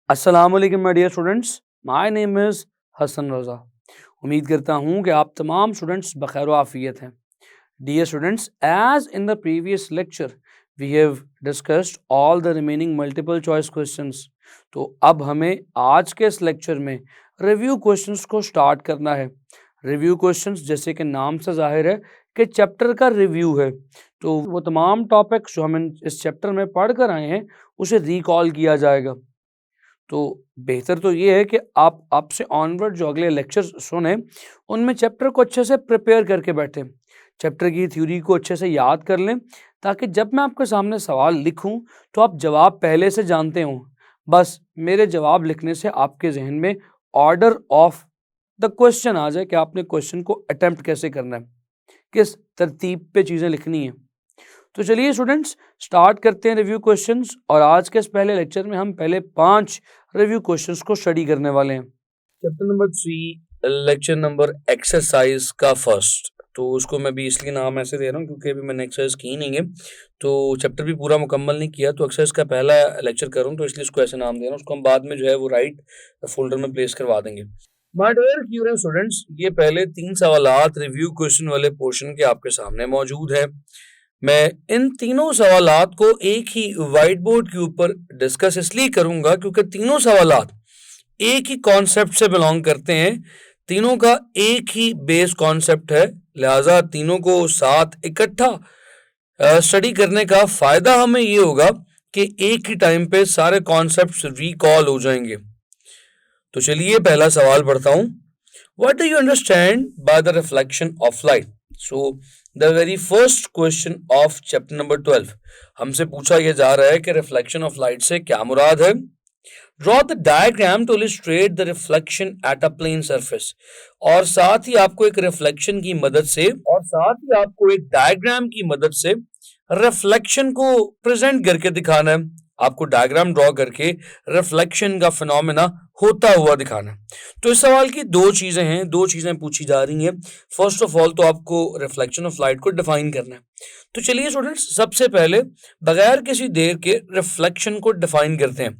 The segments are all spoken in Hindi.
अस्सलाम वालेकुम my dear students, my name is Hasan Raza. उम्मीद करता हूँ कि आप तमाम स्टूडेंट्स बखैर आफियत हैं। Dear students, as in the previous lecture we have discussed all the remaining multiple choice questions. तो अब हमें आज के इस लेक्चर में रिव्यू क्वेश्चंस को स्टार्ट करना है। रिव्यू क्वेश्चंस जैसे कि नाम से जाहिर है कि चैप्टर का रिव्यू है, तो वो तमाम टॉपिक्स जो हम इस चैप्टर में पढ़ कर आए हैं उसे रिकॉल किया जाएगा। तो बेहतर तो ये है कि आप आपसे ऑनवर्ड जो अगले लेक्चर्स सुने उनमें चैप्टर को अच्छे से प्रिपेयर करके बैठें, चैप्टर की थ्योरी को अच्छे से याद कर लें, ताकि जब मैं आपके सामने सवाल लिखूं तो आप जवाब पहले से जानते हों। बस मेरे जवाब लिखने से आपके जहन में ऑर्डर ऑफ द क्वेश्चन आ जाए कि आपने क्वेश्चन को अटेम्प्ट कैसे करना है, किस तरतीब पे चीज़ें लिखनी है। तो चलिए स्टूडेंट्स, स्टार्ट करते हैं रिव्यू क्वेश्चंस। और आज के इस पहले लेक्चर में हम पहले 5 रिव्यू क्वेश्चंस को स्टडी करने वाले हैं। Chapter number 3, lecture number exercise का फर्स्ट। तो उसको मैं भी इसलिए नाम ऐसे दे रहा हूँ क्योंकि अभी मैंने एक्सरसाइज की नहीं है, तो चैप्टर भी पूरा मुकम्मल नहीं किया, तो एक्सरसाइज का पहला लेक्चर करूँ तो इसलिए इसको ऐसे नाम दे रहा हूँ। उसको हम बाद में जो है वो राइट फोल्डर में प्लेस करवा देंगे। माय डियर क्यूरियस स्टूडेंट्स, ये पहले 3 सवालात रिव्यू क्वेश्चन वाले पोर्शन के आपके सामने मौजूद है। मैं इन तीनों सवालात को एक ही व्हाइट बोर्ड के ऊपर डिस्कस इसलिए करूंगा क्योंकि तीनों सवालात एक ही कॉन्सेप्ट से बिलोंग करते हैं, तीनों का एक ही बेस कॉन्सेप्ट है, लिहाजा तीनों को साथ इकट्ठा स्टडी करने का फायदा हमें ये होगा कि एक ही टाइम पे सारे कॉन्सेप्ट्स रिकॉल हो जाएंगे। तो चलिए पहला सवाल पढ़ता हूं। What do you understand by the reflection of light? So, the very first question of chapter number 12 हमसे पूछा यह जा रहा है कि reflection of light से क्या मुराद है। Draw the diagram to illustrate the reflection at a plane surface। और साथ ही आपको एक reflection की मदद से और साथ ही आपको एक diagram की मदद से reflection को present करके दिखाना है। आपको डायग्राम ड्रॉ करके रिफ्लेक्शन का फिनोमेना होता हुआ दिखाना है। तो इस सवाल की दो चीजें पूछी जा रही हैं। फर्स्ट ऑफ ऑल तो आपको रिफ्लेक्शन ऑफ लाइट को डिफाइन करना है। तो चलिए स्टूडेंट्स, सबसे पहले बगैर किसी देर के रिफ्लेक्शन को डिफाइन करते हैं।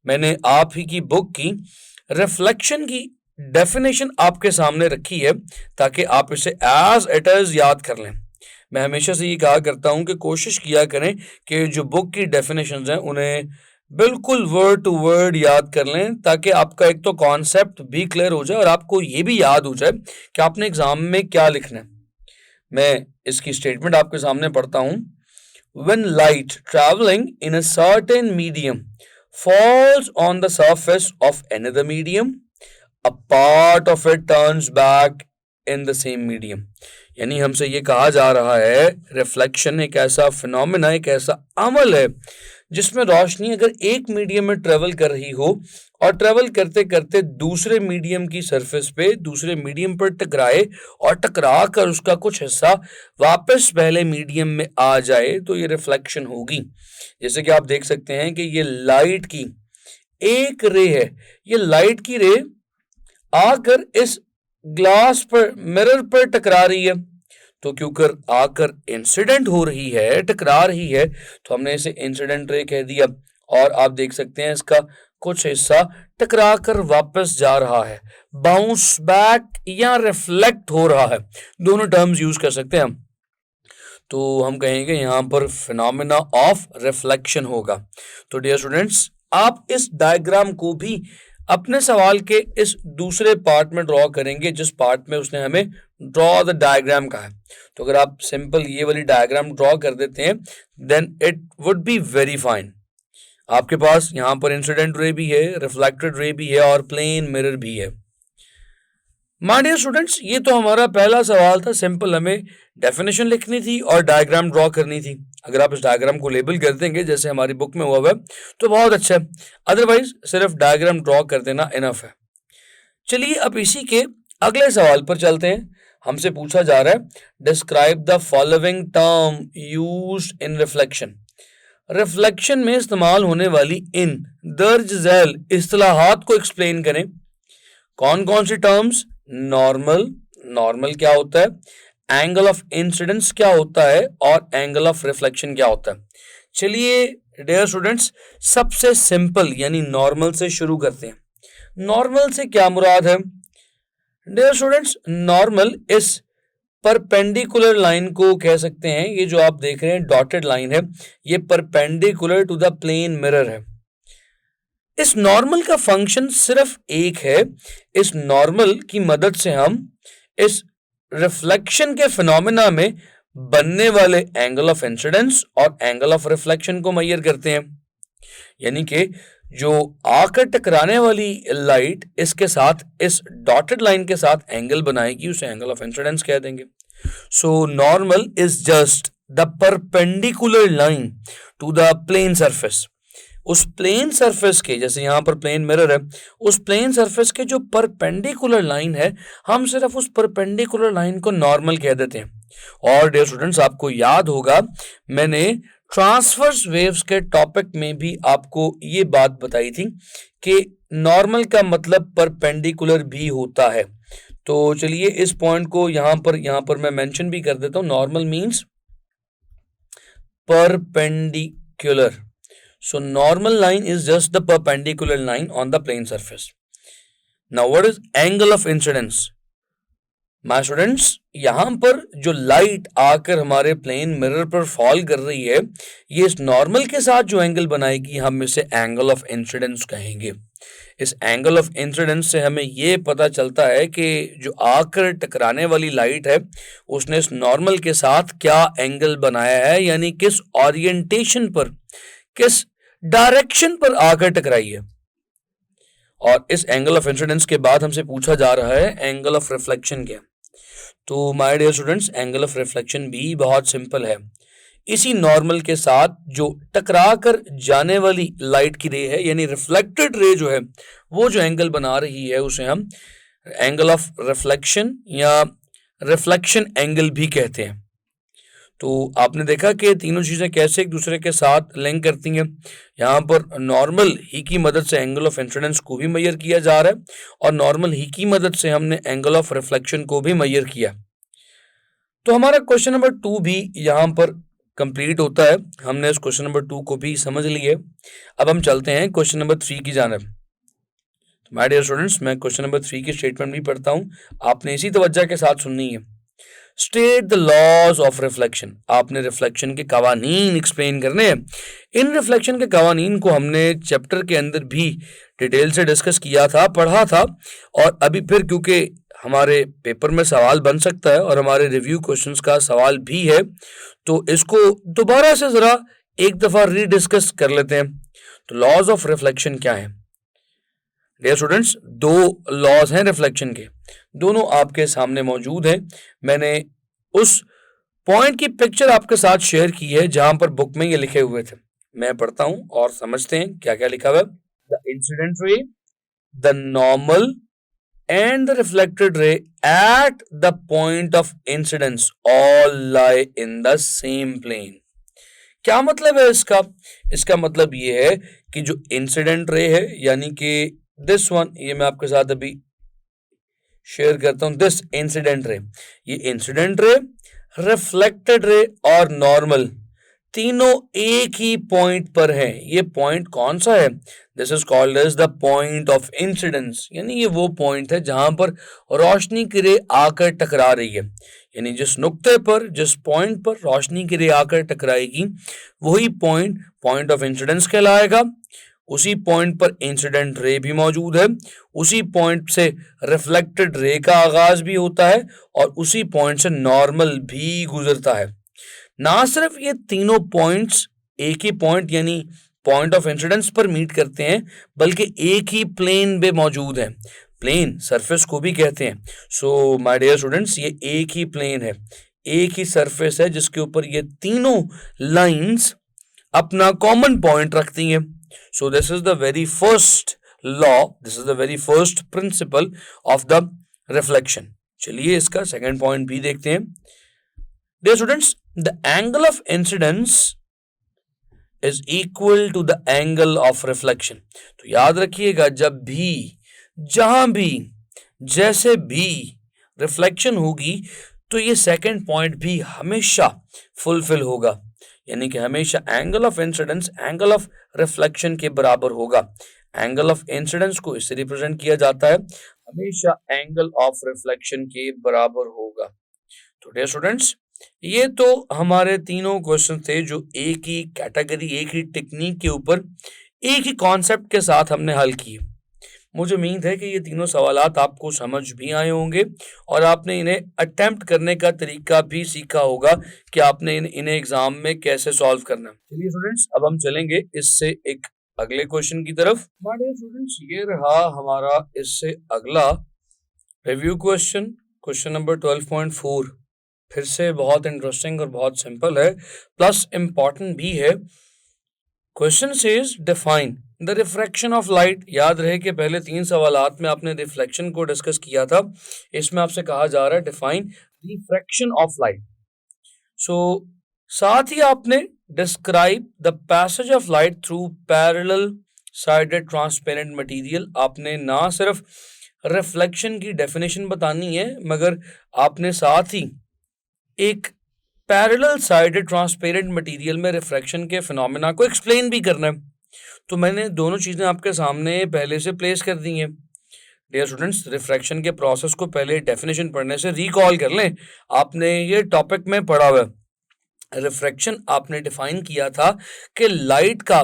मैंने आप ही की बुक की रिफ्लेक्शन की डेफिनेशन आपके सामने रखी है ताकि आप इसे एज इट इज याद कर लें। मैं हमेशा से ये कहा करता हूं कि कोशिश किया करें कि जो बुक की डेफिनेशंस हैं उन्हें बिल्कुल वर्ड टू वर्ड याद कर लें, ताकि आपका एक तो कॉन्सेप्ट भी क्लियर हो जाए और आपको ये भी याद हो जाए कि आपने एग्जाम में क्या लिखना है। मैं इसकी स्टेटमेंट आपके सामने पढ़ता हूं। When light traveling in a certain medium falls on the surface of another medium, a part of it turns back in the same medium। यानी हमसे ये कहा जा रहा है रिफ्लेक्शन एक ऐसा फिनोमेना, एक ऐसा अमल है जिसमें रोशनी अगर एक मीडियम में ट्रेवल कर रही हो और ट्रेवल करते करते दूसरे मीडियम की सरफेस पे दूसरे मीडियम पर टकराए और टकरा कर उसका कुछ हिस्सा वापस पहले मीडियम में आ जाए तो ये रिफ्लेक्शन होगी। जैसे कि आप देख सकते हैं कि ये लाइट की एक रे है, ये लाइट की रे आकर इस ग्लास पर मिरर पर टकरा रही है, तो क्योंकि आकर इंसिडेंट हो रही है, टकरा रही है, तो हमने इसे इंसिडेंट रे कह दिया। और आप देख सकते हैं इसका कुछ हिस्सा टकरा कर वापस जा रहा है, बाउंस बैक या रिफ्लेक्ट हो रहा है, दोनों टर्म्स यूज कर सकते हैं हम। तो हम कहेंगे यहां पर फिनोमेना ऑफ रिफ्लेक्शन होगा। तो डियर स्टूडेंट्स, आप इस डायग्राम को भी अपने सवाल के इस दूसरे पार्ट में ड्रॉ करेंगे जिस पार्ट में उसने हमें ड्रॉ द डायग्राम कहा है। तो अगर आप सिंपल ये वाली डायग्राम ड्रॉ कर देते हैं then it would be very fine. आपके पास यहां पर इंसिडेंट रे भी है, रिफ्लेक्टेड रे भी है और प्लेन मिरर भी है। माय डियर स्टूडेंट्स, ये तो हमारा पहला सवाल था। सिंपल हमें डेफिनेशन लिखनी थी और डायग्राम ड्रॉ करनी थी। अगर आप इस डायग्राम को लेबल कर देंगे जैसे हमारी बुक में हुआ है तो बहुत अच्छा है, अदरवाइज सिर्फ डायग्राम ड्रॉ कर देना इनफ है। चलिए अब इसी के अगले सवाल पर चलते हैं। हमसे पूछा जा रहा है describe the following term used in reflection. Reflection में इस्तेमाल होने वाली इन दर्ज झैल इस्तिलाहात को एक्सप्लेन करें। कौन कौन सी टर्म्स? नॉर्मल, नॉर्मल क्या होता है, एंगल ऑफ इंसिडेंस क्या होता है और एंगल ऑफ रिफ्लेक्शन क्या होता है। चलिए डियर स्टूडेंट्स, सबसे सिंपल यानी नॉर्मल से शुरू करते हैं। नॉर्मल से क्या मुराद है? डियर स्टूडेंट्स, नॉर्मल इस परपेंडिकुलर लाइन को कह सकते हैं। ये जो आप देख रहे हैं डॉटेड लाइन है, ये perpendicular to the plane mirror है। इस नॉर्मल का फंक्शन सिर्फ एक है। इस नॉर्मल की मदद से हम इस रिफ्लेक्शन के फिनोमेना में बनने वाले एंगल ऑफ इंसिडेंस और एंगल ऑफ रिफ्लेक्शन को मेजर करते हैं। यानी कि जो आकर टकराने वाली लाइट इसके साथ इस डॉटेड लाइन के साथ एंगल बनाएगी, उसे एंगल ऑफ इंसिडेंस कह देंगे। So normal is just the perpendicular line to the plane surface. उस प्लेन सरफेस के, जैसे यहां पर प्लेन मिरर है, उस प्लेन सरफेस के जो परपेंडिकुलर लाइन है, हम सिर्फ उस परपेंडिकुलर लाइन को नॉर्मल कह देते हैं। और डियर स्टूडेंट्स, आपको याद होगा मैंने ट्रांसवर्स वेव्स के टॉपिक में भी आपको ये बात बताई थी कि नॉर्मल का मतलब परपेंडिकुलर भी होता है। तो चलिए इस पॉइंट को यहां पर मैं मेंशन भी कर देता हूं। Normal means perpendicular. So normal line is just the perpendicular line on the plane surface. Now what is angle of incidence? My students, यहां पर जो लाइट आकर हमारे प्लेन मिरर पर फॉल कर रही है, ये इस नॉर्मल के साथ जो एंगल बनाएगी, हम इसे एंगल ऑफ इंसिडेंस कहेंगे। इस एंगल ऑफ इंसिडेंस से हमें ये पता चलता है कि जो आकर टकराने वाली लाइट है, उसने इस नॉर्मल के साथ क्या एंगल बनाया है, यानी किस ओरिएंटेशन पर, किस डायरेक्शन पर आकर टकराई है। और इस एंगल ऑफ इंसिडेंस के बाद हमसे पूछा जा रहा है एंगल ऑफ रिफ्लेक्शन क्या। तो my dear students, angle of reflection भी बहुत सिंपल है। इसी नॉर्मल के साथ जो टकरा कर जाने वाली लाइट की रे है, यानी रिफ्लेक्टेड रे जो है, वो जो एंगल बना रही है, उसे हम एंगल ऑफ रिफ्लेक्शन या रिफ्लेक्शन एंगल भी कहते हैं। तो आपने देखा कि तीनों चीजें कैसे एक दूसरे के साथ लिंक करती हैं। यहाँ पर नॉर्मल ही की मदद से एंगल ऑफ इंसिडेंस को भी मेजर किया जा रहा है, और नॉर्मल ही की मदद से हमने एंगल ऑफ रिफ्लेक्शन को भी मेजर किया। तो हमारा क्वेश्चन नंबर 2 भी यहाँ पर कंप्लीट होता है। हमने इस क्वेश्चन नंबर 2 को भी समझ लिए। अब हम चलते हैं क्वेश्चन नंबर 3 की जानब। माय डियर स्टूडेंट्स, मैं क्वेश्चन नंबर 3 की स्टेटमेंट भी पढ़ता हूँ, आपने इसी तवज्जो के साथ सुननी है। State the laws of reflection. आपने रिफ्लेक्शन के कवानीन एक्सप्लेन करने हैं। इन रिफ्लेक्शन के कवानीन को हमने चैप्टर के अंदर भी डिटेल से डिस्कस किया था, पढ़ा था, और अभी फिर क्योंकि हमारे पेपर में सवाल बन सकता है और हमारे रिव्यू क्वेश्चंस का सवाल भी है, तो इसको दोबारा से जरा एक दफा रीडिस्कस कर लेते हैं। तो लॉज ऑफ रिफ्लेक्शन क्या है? डियर स्टूडेंट्स, दो लॉज हैं रिफ्लेक्शन के, दोनों आपके सामने मौजूद हैं। मैंने उस पॉइंट की पिक्चर आपके साथ शेयर की है जहां पर बुक में ये लिखे हुए थे। मैं पढ़ता हूं और समझते हैं क्या क्या लिखा हुआ है। The incident ray, the normal and the reflected ray at the point of incidence all lie in the same plane. क्या मतलब है इसका? इसका मतलब ये है कि जो इंसिडेंट रे है, यानी कि दिस वन, ये मैं आपके साथ अभी शेयर करता हूं, दिस इंसिडेंट रे, ये इंसिडेंट रे, रिफ्लेक्टेड रे और नॉर्मल, तीनों एक ही पॉइंट पर है। ये पॉइंट कौन सा है? This is called as the point of incidence, यानी ये वो पॉइंट है जहां पर रोशनी की रे आकर टकरा रही है। यानी जिस नुक्ते पर, जिस पॉइंट पर रोशनी की रे आकर टकराएगी, वही पॉइंट पॉइंट ऑफ इंसिडेंस कहलाएगा। उसी पॉइंट पर इंसिडेंट रे भी मौजूद है, उसी पॉइंट से रिफ्लेक्टेड रे का आगाज भी होता है, और उसी पॉइंट से नॉर्मल भी गुजरता है। ना सिर्फ ये तीनों पॉइंट्स एक ही पॉइंट यानी पॉइंट ऑफ इंसिडेंस पर मीट करते हैं, बल्कि एक ही प्लेन पे मौजूद है। प्लेन सरफेस को भी कहते हैं। सो माय डियर स्टूडेंट्स, ये एक ही प्लेन है, एक ही सरफेस है जिसके ऊपर ये तीनों लाइंस अपना कॉमन पॉइंट रखती हैं। So this is the very first law, this is the very first principle of the reflection. चलिए इसका सेकेंड पॉइंट भी देखते हैं। Dear students, the angle of incidence is equal to the angle of reflection. तो याद रखिएगा, जब भी, जहां भी, जैसे भी रिफ्लेक्शन होगी, तो ये सेकेंड पॉइंट भी हमेशा फुलफिल होगा। यानी कि हमेशा angle of incidence angle of reflection के बराबर होगा। एंगल ऑफ इंसिडेंस को इससे रिप्रेजेंट किया जाता है, हमेशा एंगल ऑफ रिफ्लेक्शन के बराबर होगा। तो डियर स्टूडेंट्स, ये तो हमारे तीनों क्वेश्चन थे जो एक ही कैटेगरी, एक ही टेक्निक के ऊपर एक ही कॉन्सेप्ट के साथ हमने हल किए। मुझे उम्मीद है कि ये तीनों सवालात आपको समझ भी आए होंगे और आपने इन्हें अटेम्प्ट करने का तरीका भी सीखा होगा कि आपने इन्हें एग्जाम में कैसे सॉल्व करना। चलिए स्टूडेंट्स, अब हम चलेंगे इससे एक अगले क्वेश्चन की तरफ। हमारे स्टूडेंट्स, ये रहा हमारा इससे अगला रिव्यू क्वेश्चन, क्वेश्चन नंबर 12.4। फिर से बहुत इंटरेस्टिंग और बहुत सिंपल है, प्लस इंपॉर्टेंट भी है। Question says define the refraction of light. याद रहे कि पहले 3 सवालात में आपने रिफ्लेक्शन को डिस्कस किया था, इसमें आपसे कहा जा रहा है डिफाइन रिफ्रैक्शन ऑफ लाइट। सो साथ ही आपने describe the passage of light through parallel sided transparent material. आपने ना सिर्फ रिफ्लेक्शन की डेफिनेशन बतानी है, मगर आपने साथ ही एक पैरेलल साइडेड ट्रांसपेरेंट मटेरियल में रिफ्रैक्शन के फिनोमेना को एक्सप्लेन भी करना है। तो मैंने दोनों चीजें आपके सामने पहले से प्लेस कर दी हैं। डियर स्टूडेंट्स, रिफ्रैक्शन के प्रोसेस को पहले डेफिनेशन पढ़ने से रिकॉल कर लें, आपने ये टॉपिक में पढ़ा हुआ है। रिफ्रैक्शन आपने डिफाइन किया था कि लाइट का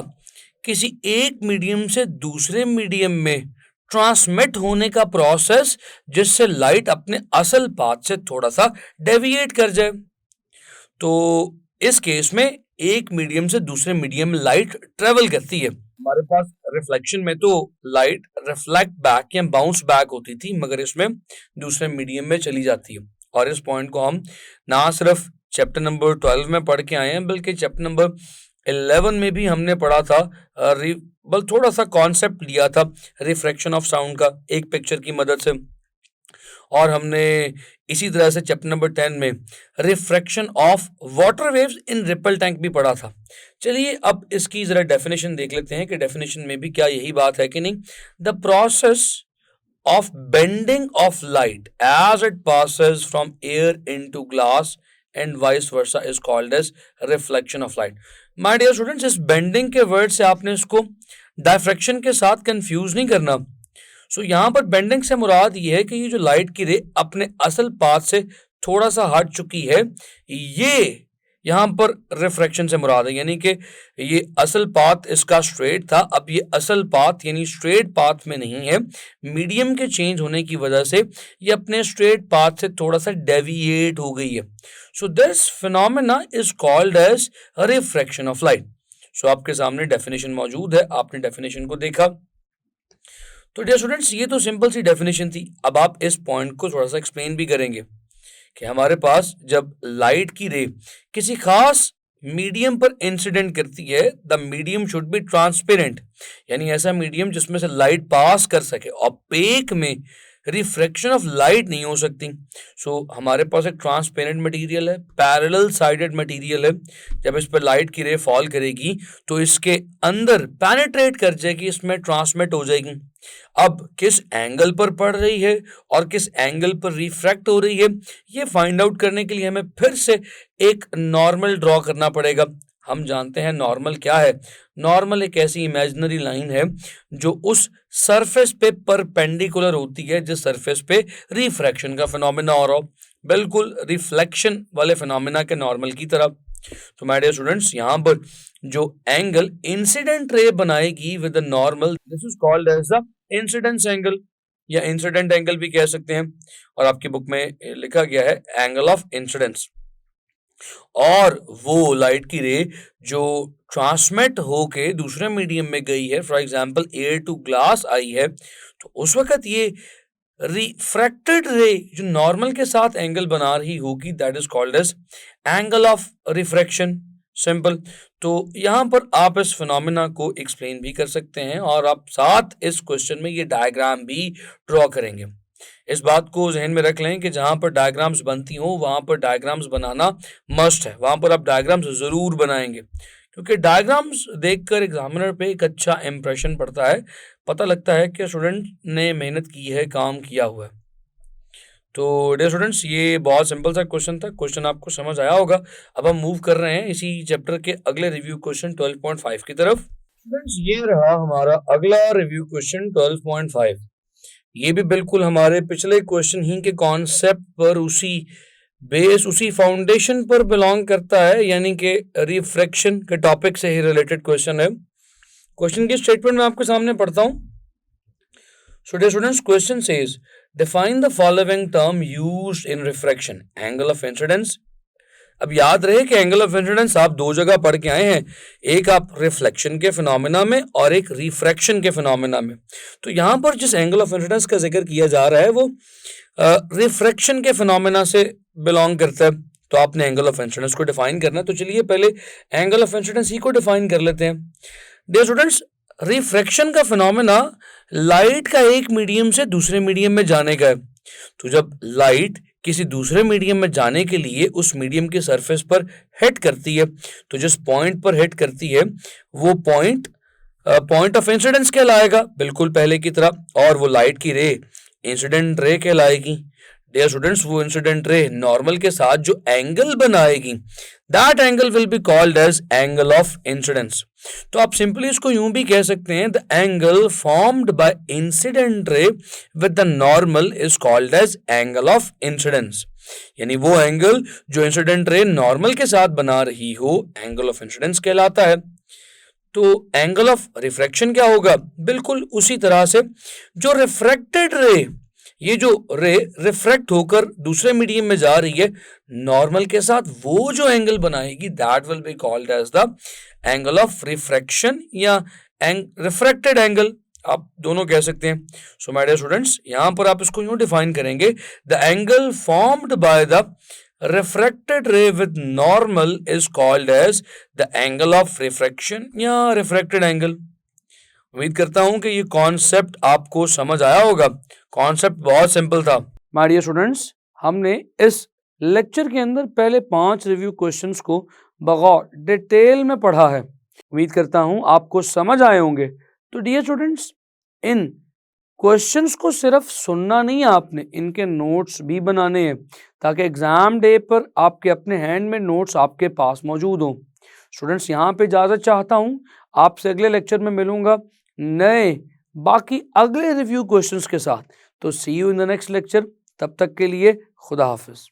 किसी एक मीडियम से दूसरे मीडियम में ट्रांसमिट होने का प्रोसेस, जिससे लाइट अपने असल पाथ से थोड़ा सा डेविएट कर जाए। तो इस केस में एक मीडियम से दूसरे मीडियम में लाइट ट्रेवल करती है। हमारे पास रिफ्लेक्शन में तो लाइट रिफ्लेक्ट बैक या बाउंस बैक होती थी, मगर इसमें दूसरे मीडियम में चली जाती है। और इस पॉइंट को हम ना सिर्फ चैप्टर नंबर 12 में पढ़ के आए हैं, बल्कि चैप्टर नंबर 11 में भी हमने पढ़ा था। बल थोड़ा सा कॉन्सेप्ट लिया था रिफ्रैक्शन ऑफ साउंड का एक पिक्चर की मदद से, और हमने इसी तरह से चैप्टर नंबर 10 में refraction of water waves in ripple tank भी पढ़ा था। चलिए अब इसकी जरा डेफिनेशन देख लेते हैं कि डेफिनेशन में भी क्या यही बात है कि नहीं। The process of bending of light as it passes from air into glass and vice versa is called as reflection of light. My dear students, इस बेंडिंग के वर्ड से आपने इसको डायफ्रैक्शन के साथ कंफ्यूज नहीं करना। सो यहाँ पर बेंडिंग से मुराद ये है कि ये जो लाइट की रे अपने असल पाथ से थोड़ा सा हट चुकी है, ये यहाँ पर रिफ्रैक्शन से मुराद है। यानी कि ये असल पाथ इसका स्ट्रेट था, अब ये असल पाथ यानी स्ट्रेट पाथ में नहीं है, मीडियम के चेंज होने की वजह से ये अपने स्ट्रेट पाथ से थोड़ा सा डेविएट हो गई है। So this phenomena is called as refraction of light. So आपके सामने डेफिनेशन मौजूद है, आपने डेफिनेशन को देखा। तो डियर स्टूडेंट्स, ये तो सिंपल सी डेफिनेशन थी। अब आप इस पॉइंट को थोड़ा सा एक्सप्लेन भी करेंगे कि हमारे पास जब लाइट की रे किसी खास मीडियम पर इंसिडेंट करती है, the medium should be transparent, यानी ऐसा मीडियम जिसमें से लाइट पास कर सके। ओपेक में रिफ्रैक्शन ऑफ लाइट नहीं हो सकती। सो हमारे पास एक ट्रांसपेरेंट मटेरियल है, पैरेलल साइडेड मटेरियल है। जब इस पर लाइट की रे फॉल करेगी तो इसके अंदर पेनिट्रेट कर जाएगी, इसमें ट्रांसमिट हो जाएगी। अब किस एंगल पर पड़ रही है और किस एंगल पर रिफ्रैक्ट हो रही है, ये फाइंड आउट करने के लिए हमें फिर से एक नॉर्मल ड्रॉ करना पड़ेगा। हम जानते हैं नॉर्मल क्या है। नॉर्मल एक ऐसी इमेजिनरी लाइन है जो उस सरफेस पे परपेंडिकुलर होती है जिस सरफेस पे रिफ्रैक्शन का फिनोमेना हो रहा हो, बिल्कुल रिफ्लेक्शन वाले फिनोमेना के नॉर्मल की तरह। तो माय डियर स्टूडेंट्स, यहाँ पर जो एंगल इंसिडेंट रे बनाएगी with the normal, this is called as the incidence angle या इंसिडेंट एंगल भी कह सकते हैं। और आपकी बुक में लिखा गया है एंगल ऑफ इंसिडेंस। और वो लाइट की रे जो ट्रांसमिट होके दूसरे मीडियम में गई है, for example air to glass आई है, तो उस वक्त ये रिफ्रैक्टेड रे जो नॉर्मल के साथ एंगल बना रही होगी, that is called as angle of refraction. Simple. तो यहां पर आप इस फिनोमेना को एक्सप्लेन भी कर सकते हैं और आप साथ इस क्वेश्चन में ये डायग्राम भी ड्रॉ करेंगे। इस बात को जहन में रख लें कि जहां पर डायग्राम्स बनती हो वहां पर डायग्राम्स बनाना मस्ट है, वहां पर आप डायग्राम्स जरूर बनाएंगे, क्योंकि डायग्राम्स देखकर एग्जामिनर पे एक अच्छा इंप्रेशन पड़ता है, पता लगता है कि स्टूडेंट ने मेहनत की है, काम किया हुआ है। तो डियर स्टूडेंट्स ये बहुत सिंपल सा क्वेश्चन था, क्वेश्चन आपको समझ आया होगा। अब हम मूव कर रहे हैं इसी चैप्टर के अगले रिव्यू क्वेश्चन 12.5 की तरफ। स्टूडेंट्स ये रहा हमारा अगला रिव्यू क्वेश्चन 12.5। ये भी बिल्कुल हमारे पिछले क्वेश्चन ही के कॉन्सेप्ट पर, उसी फाउंडेशन पर बिलोंग करता है, यानी कि रिफ्रैक्शन के टॉपिक से ही रिलेटेड क्वेश्चन है। क्वेश्चन की स्टेटमेंट मैं आपके सामने पढ़ता हूं। So dear students, question says, define the following term used in refraction, angle of incidence। अब याद रहे कि एंगल ऑफ इंसिडेंस आप दो जगह पढ़ के आए हैं, एक आप रिफ्लेक्शन के फिनोमेना में और एक रिफ्रैक्शन के फिनोमेना में। तो यहाँ पर जिस एंगल ऑफ इंसिडेंस का जिक्र किया जा रहा है वो रिफ्रैक्शन के फिनोमेना से बिलोंग करता है। तो आपने एंगल ऑफ इंसिडेंस को डिफाइन करना है, तो चलिए पहले एंगल ऑफ इंसिडेंस ही को डिफाइन कर लेते हैं। डियर स्टूडेंट्स, रिफ्रैक्शन का फिनोमेना लाइट का एक मीडियम से दूसरे मीडियम में जाने का है। तो जब लाइट किसी दूसरे मीडियम में जाने के लिए उस मीडियम के सरफेस पर हिट करती है, तो जिस पॉइंट पर हिट करती है वो पॉइंट ऑफ इंसिडेंस कहलाएगा, बिल्कुल पहले की तरह, और वो लाइट की रे इंसिडेंट रे कहलाएगी। डियर स्टूडेंट्स, वो इंसिडेंट रे नॉर्मल के साथ जो एंगल बनाएगी, that angle will be called as angle of incidence. तो आप सिंपली इसको यूं भी कह सकते हैं, the angle formed by incident ray with the normal is called as angle of incidence. यानी वो एंगल जो इंसिडेंट रे नॉर्मल के साथ बना रही हो, एंगल ऑफ इंसिडेंस कहलाता है। तो एंगल ऑफ रिफ्रैक्शन क्या होगा? बिल्कुल उसी तरह से जो रिफ्रैक्टेड रे, ये जो रे रिफ्रैक्ट होकर दूसरे मीडियम में जा रही है नॉर्मल के साथ, वो जो एंगल बनाएगी that will be called as the angle of refraction या रिफ्रैक्टेड एंगल, आप दोनों कह सकते हैं। सो माय डियर स्टूडेंट्स, यहां पर आप इसको यूं डिफाइन करेंगे, the angle formed by the refracted ray with normal is called as the angle of refraction या refracted angle। उम्मीद करता हूं कि ये कॉन्सेप्ट आपको समझ आया होगा। कॉन्सेप्ट बहुत सिंपल था। माय डियर स्टूडेंट्स, हमने इस लेक्चर के अंदर पहले 5 रिव्यू क्वेश्चंस को बगौर डिटेल में पढ़ा है। उम्मीद करता हूं आपको समझ आए होंगे। तो डियर स्टूडेंट्स, इन क्वेश्चंस को सिर्फ सुनना नहीं है आपने, इनके नोट्स भी बनाने हैं, ताकि एग्जाम डे पर आपके अपने हैंड में नोट्स आपके पास मौजूद हों। स्टूडेंट्स, यहाँ पे इजाज़त चाहता हूँ, आपसे अगले लेक्चर में मिलूंगा नए बाकी अगले रिव्यू क्वेश्चंस के साथ। तो see you in the next lecture. तब तक के लिए खुदा हाफिज।